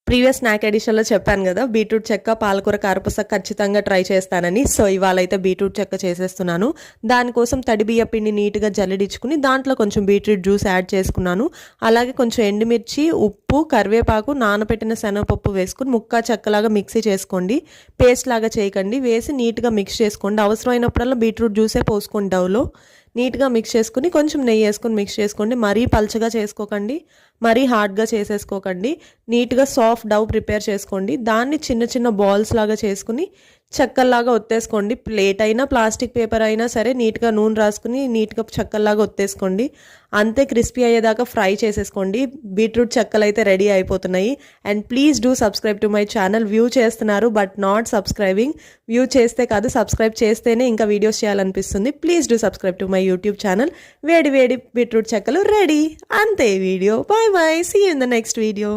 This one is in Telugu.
ప్రీవియస్ స్నాక్ ఎడిషన్లో చెప్పాను కదా, బీట్రూట్ చెక్క పాలకూర కారపూస ఖచ్చితంగా ట్రై చేస్తానని. సో ఇవాళ అయితే బీట్రూట్ చెక్క చేసేస్తున్నాను. దానికోసం తడి బియ్య పిండి నీట్గా జల్లడించుకుని దాంట్లో కొంచెం బీట్రూట్ జ్యూస్ యాడ్ చేసుకున్నాను. అలాగే కొంచెం ఎండుమిర్చి, ఉప్పు, కరివేపాకు, నానబెట్టిన శనగపప్పు వేసుకుని ముక్క చెక్కలాగా మిక్సీ చేసుకోండి. పేస్ట్ లాగా చేయకండి. వేసి నీట్గా మిక్స్ చేసుకోండి. అవసరమైనప్పుడల్లా బీట్రూట్ జ్యూసే పోసుకోండి డవ్లో. నీట్గా మిక్స్ చేసుకుని కొంచెం నెయ్యి వేసుకొని మిక్స్ చేసుకోండి. మరీ పల్చగా చేసుకోకండి, మరీ హార్డ్గా చేసేసుకోకండి. నీట్గా సాఫ్ట్ డవ్ ప్రిపేర్ చేసుకోండి. దాన్ని చిన్న చిన్న బాల్స్ లాగా చేసుకుని చెక్కల్లాగా ఒత్తేసుకోండి. ప్లేట్ అయినా ప్లాస్టిక్ పేపర్ అయినా సరే నీట్గా నూనె రాసుకుని నీట్గా చెక్కల్లాగా ఒత్తేసుకోండి. అంతే, క్రిస్పీ అయ్యేదాకా ఫ్రై చేసేసుకోండి. బీట్రూట్ చెక్కలు అయితే రెడీ అయిపోతున్నాయి. And please do subscribe to my channel. View చేస్తున్నారు బట్ నాట్ సబ్స్క్రైబింగ్. వ్యూ చేస్తే కాదు, సబ్స్క్రైబ్ చేస్తేనే ఇంకా వీడియోస్ చేయాలనిపిస్తుంది. Please do subscribe to my YouTube channel. వేడి వేడి బీట్రూట్ చెక్కలు రెడీ. అంతే video. Bye bye. See you in the next video.